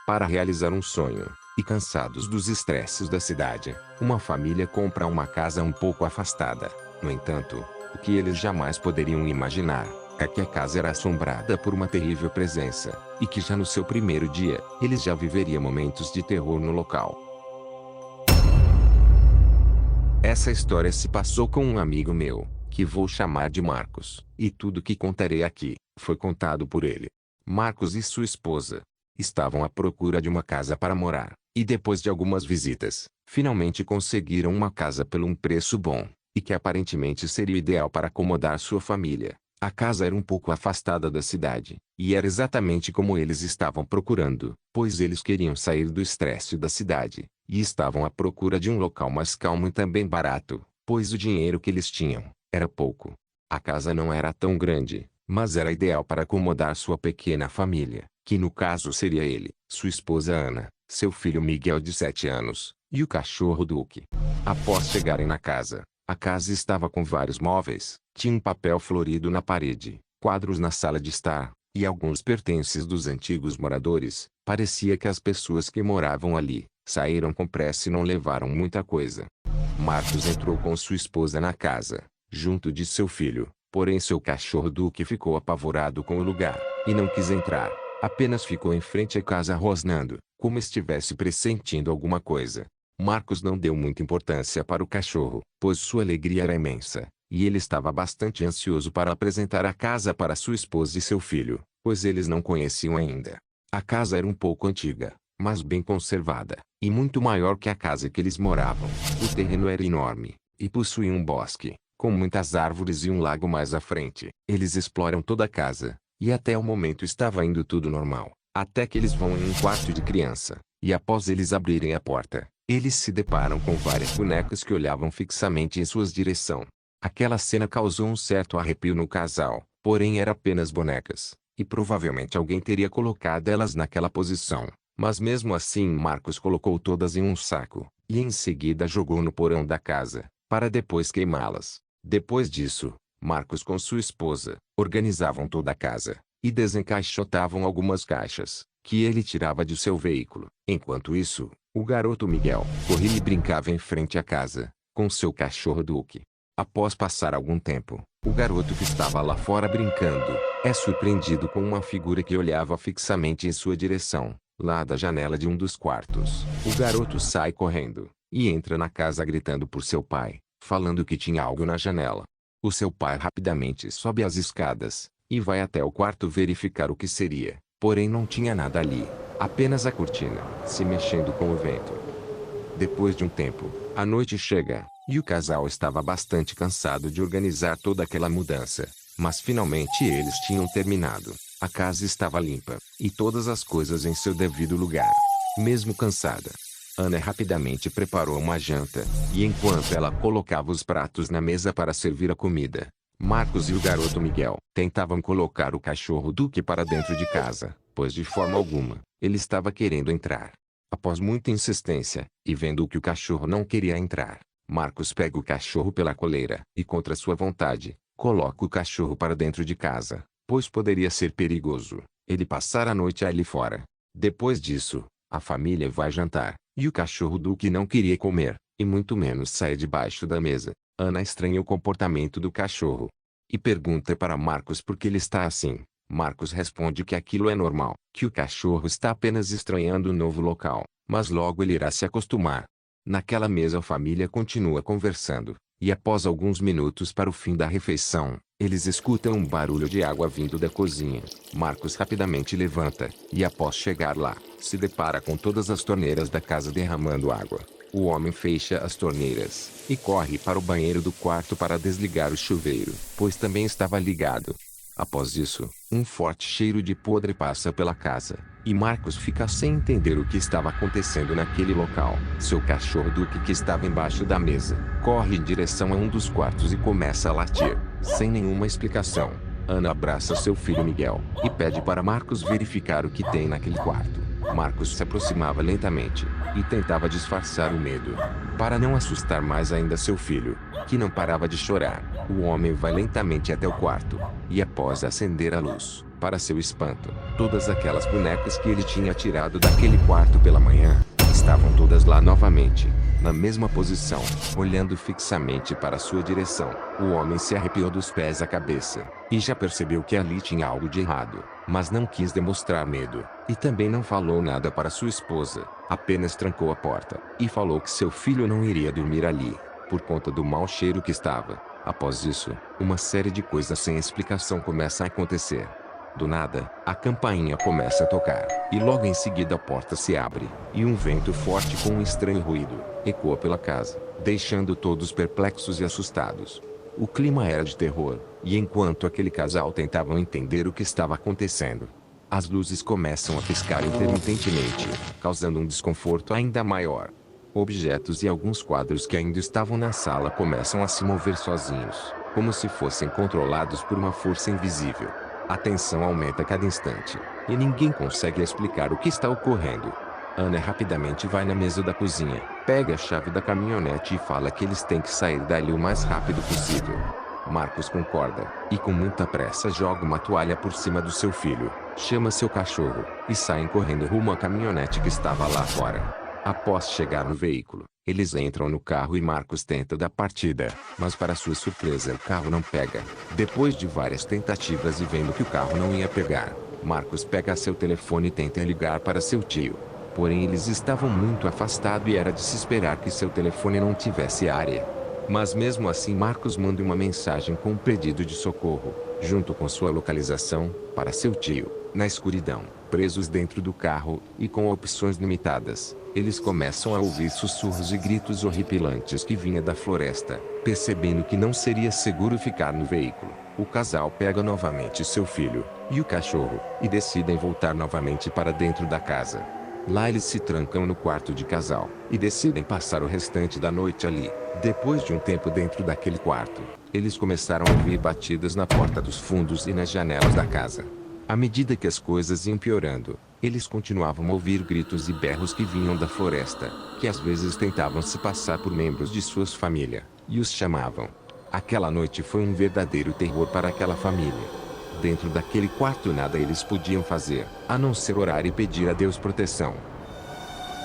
Para realizar um sonho, e cansados dos estresses da cidade, uma família compra uma casa um pouco afastada. No entanto, o que eles jamais poderiam imaginar é que a casa era assombrada por uma terrível presença, e que já no seu primeiro dia, eles já viveriam momentos de terror no local. Essa história se passou com um amigo meu, que vou chamar de Marcos, e tudo que contarei aqui, foi contado por ele. Marcos e sua esposa estavam à procura de uma casa para morar, e depois de algumas visitas, finalmente conseguiram uma casa por um preço bom, e que aparentemente seria ideal para acomodar sua família. A casa era um pouco afastada da cidade, e era exatamente como eles estavam procurando, pois eles queriam sair do estresse da cidade, e estavam à procura de um local mais calmo e também barato, pois o dinheiro que eles tinham era pouco. A casa não era tão grande, mas era ideal para acomodar sua pequena família, que no caso seria ele, sua esposa Ana, seu filho Miguel de 7 anos, e o cachorro Duque. Após chegarem na casa, a casa estava com vários móveis, tinha um papel florido na parede, quadros na sala de estar, e alguns pertences dos antigos moradores. Parecia que as pessoas que moravam ali saíram com pressa e não levaram muita coisa. Marcos entrou com sua esposa na casa, junto de seu filho, porém seu cachorro Duque ficou apavorado com o lugar, e não quis entrar. Apenas ficou em frente à casa rosnando, como estivesse pressentindo alguma coisa. Marcos não deu muita importância para o cachorro, pois sua alegria era imensa, e ele estava bastante ansioso para apresentar a casa para sua esposa e seu filho, pois eles não conheciam ainda. A casa era um pouco antiga, mas bem conservada, e muito maior que a casa que eles moravam. O terreno era enorme, e possuía um bosque, com muitas árvores e um lago mais à frente. Eles exploram toda a casa, e até o momento estava indo tudo normal, até que eles vão em um quarto de criança, e após eles abrirem a porta, eles se deparam com várias bonecas que olhavam fixamente em sua direção. Aquela cena causou um certo arrepio no casal, porém eram apenas bonecas, e provavelmente alguém teria colocado elas naquela posição. Mas mesmo assim Marcos colocou todas em um saco, e em seguida jogou no porão da casa, para depois queimá-las. Depois disso, Marcos com sua esposa organizavam toda a casa, e desencaixotavam algumas caixas, que ele tirava de seu veículo. Enquanto isso, o garoto Miguel corria e brincava em frente à casa, com seu cachorro Duque. Após passar algum tempo, o garoto que estava lá fora brincando, é surpreendido com uma figura que olhava fixamente em sua direção, lá da janela de um dos quartos. O garoto sai correndo, e entra na casa gritando por seu pai, falando que tinha algo na janela. O seu pai rapidamente sobe as escadas, e vai até o quarto verificar o que seria, porém não tinha nada ali, apenas a cortina, se mexendo com o vento. Depois de um tempo, a noite chega, e o casal estava bastante cansado de organizar toda aquela mudança, mas finalmente eles tinham terminado. A casa estava limpa, e todas as coisas em seu devido lugar. Mesmo cansada, Ana rapidamente preparou uma janta, e enquanto ela colocava os pratos na mesa para servir a comida, Marcos e o garoto Miguel tentavam colocar o cachorro Duque para dentro de casa, pois de forma alguma, ele estava querendo entrar. Após muita insistência, e vendo que o cachorro não queria entrar, Marcos pega o cachorro pela coleira, e contra sua vontade, coloca o cachorro para dentro de casa, pois poderia ser perigoso ele passar a noite ali fora. Depois disso, a família vai jantar, e o cachorro Duque não queria comer, e muito menos sair debaixo da mesa. Ana estranha o comportamento do cachorro, e pergunta para Marcos por que ele está assim. Marcos responde que aquilo é normal, que o cachorro está apenas estranhando o novo local, mas logo ele irá se acostumar. Naquela mesa a família continua conversando, e após alguns minutos para o fim da refeição, eles escutam um barulho de água vindo da cozinha. Marcos rapidamente levanta, e após chegar lá, se depara com todas as torneiras da casa derramando água. O homem fecha as torneiras, e corre para o banheiro do quarto para desligar o chuveiro, pois também estava ligado. Após isso, um forte cheiro de podre passa pela casa, e Marcos fica sem entender o que estava acontecendo naquele local. Seu cachorro Duque, que estava embaixo da mesa, corre em direção a um dos quartos e começa a latir, sem nenhuma explicação. Ana abraça seu filho Miguel, e pede para Marcos verificar o que tem naquele quarto. Marcos se aproximava lentamente, e tentava disfarçar o medo, para não assustar mais ainda seu filho, que não parava de chorar. O homem vai lentamente até o quarto, e após acender a luz, Para seu espanto, todas aquelas bonecas que ele tinha tirado daquele quarto pela manhã, estavam todas lá novamente, na mesma posição, olhando fixamente para sua direção. O homem se arrepiou dos pés à cabeça, e já percebeu que ali tinha algo de errado, mas não quis demonstrar medo, e também não falou nada para sua esposa, apenas trancou a porta, e falou que seu filho não iria dormir ali, por conta do mau cheiro que estava. Após isso, uma série de coisas sem explicação começa a acontecer. Do nada, a campainha começa a tocar, e logo em seguida a porta se abre, e um vento forte com um estranho ruído ecoa pela casa, deixando todos perplexos e assustados. O clima era de terror, e enquanto aquele casal tentavam entender o que estava acontecendo, as luzes começam a piscar intermitentemente, causando um desconforto ainda maior. Objetos e alguns quadros que ainda estavam na sala começam a se mover sozinhos, como se fossem controlados por uma força invisível. A tensão aumenta a cada instante, e ninguém consegue explicar o que está ocorrendo. Ana rapidamente vai na mesa da cozinha, pega a chave da caminhonete e fala que eles têm que sair dali o mais rápido possível. Marcos concorda, e com muita pressa joga uma toalha por cima do seu filho, chama seu cachorro, e saem correndo rumo à caminhonete que estava lá fora. Após chegar no veículo, eles entram no carro e Marcos tenta dar partida, mas para sua surpresa o carro não pega. Depois de várias tentativas e vendo que o carro não ia pegar, Marcos pega seu telefone e tenta ligar para seu tio. Porém eles estavam muito afastados e era de se esperar que seu telefone não tivesse área. Mas mesmo assim Marcos manda uma mensagem com um pedido de socorro, junto com sua localização, para seu tio. Na escuridão, presos dentro do carro, e com opções limitadas, eles começam a ouvir sussurros e gritos horripilantes que vinha da floresta. Percebendo que não seria seguro ficar no veículo, o casal pega novamente seu filho, e o cachorro, e decidem voltar novamente para dentro da casa. Lá eles se trancam no quarto de casal, e decidem passar o restante da noite ali. Depois de um tempo dentro daquele quarto, eles começaram a ouvir batidas na porta dos fundos e nas janelas da casa. À medida que as coisas iam piorando, eles continuavam a ouvir gritos e berros que vinham da floresta, que às vezes tentavam se passar por membros de suas famílias, e os chamavam. Aquela noite foi um verdadeiro terror para aquela família. Dentro daquele quarto nada eles podiam fazer, a não ser orar e pedir a Deus proteção.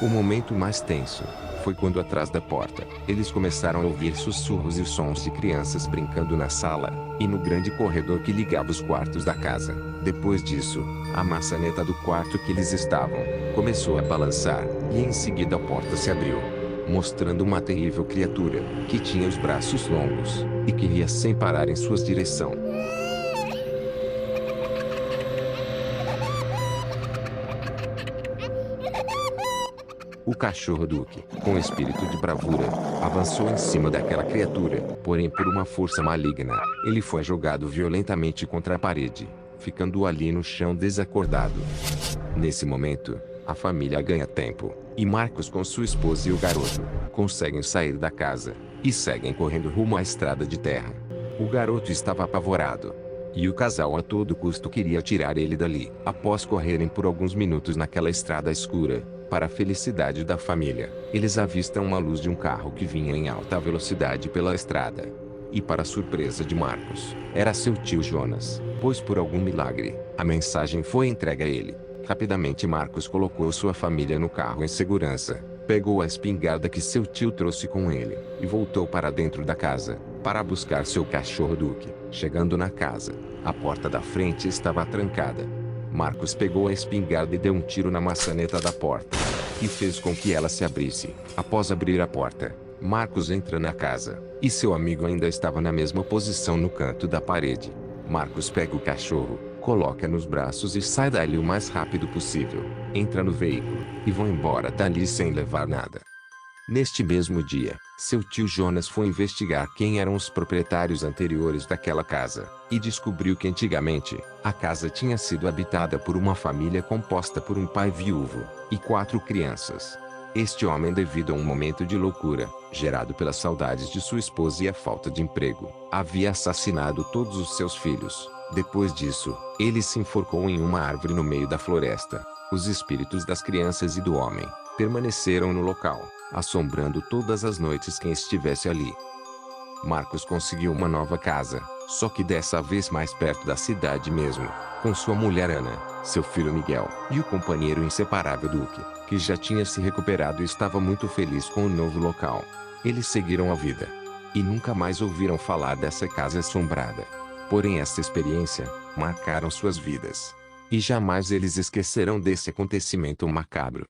O momento mais tenso foi quando atrás da porta, eles começaram a ouvir sussurros e sons de crianças brincando na sala, e no grande corredor que ligava os quartos da casa. Depois disso, a maçaneta do quarto que eles estavam, começou a balançar, e em seguida a porta se abriu, mostrando uma terrível criatura, que tinha os braços longos, e que ria sem parar em sua direção. O cachorro Duque, com espírito de bravura, avançou em cima daquela criatura, porém por uma força maligna, ele foi jogado violentamente contra a parede, ficando ali no chão desacordado. Nesse momento, a família ganha tempo, e Marcos com sua esposa e o garoto, conseguem sair da casa, e seguem correndo rumo à estrada de terra. O garoto estava apavorado, e o casal a todo custo queria tirar ele dali. Após correrem por alguns minutos naquela estrada escura, para a felicidade da família, eles avistam uma luz de um carro que vinha em alta velocidade pela estrada. E para surpresa de Marcos, era seu tio Jonas, pois por algum milagre, a mensagem foi entregue a ele. Rapidamente Marcos colocou sua família no carro em segurança, pegou a espingarda que seu tio trouxe com ele, e voltou para dentro da casa, para buscar seu cachorro Duque. Chegando na casa, a porta da frente estava trancada. Marcos pegou a espingarda e deu um tiro na maçaneta da porta, e fez com que ela se abrisse. Após abrir a porta, Marcos entra na casa, e seu amigo ainda estava na mesma posição no canto da parede. Marcos pega o cachorro, coloca nos braços e sai dali o mais rápido possível. Entra no veículo, e vão embora dali sem levar nada. Neste mesmo dia, seu tio Jonas foi investigar quem eram os proprietários anteriores daquela casa, e descobriu que antigamente, a casa tinha sido habitada por uma família composta por um pai viúvo, e 4 crianças. Este homem, devido a um momento de loucura, gerado pelas saudades de sua esposa e a falta de emprego, havia assassinado todos os seus filhos. Depois disso, ele se enforcou em uma árvore no meio da floresta. Os espíritos das crianças e do homem permaneceram no local, assombrando todas as noites quem estivesse ali. Marcos conseguiu uma nova casa, só que dessa vez mais perto da cidade mesmo, com sua mulher Ana, seu filho Miguel e o companheiro inseparável Duque, que já tinha se recuperado e estava muito feliz com o novo local. Eles seguiram a vida e nunca mais ouviram falar dessa casa assombrada. Porém, essa experiência marcaram suas vidas. E jamais eles esquecerão desse acontecimento macabro.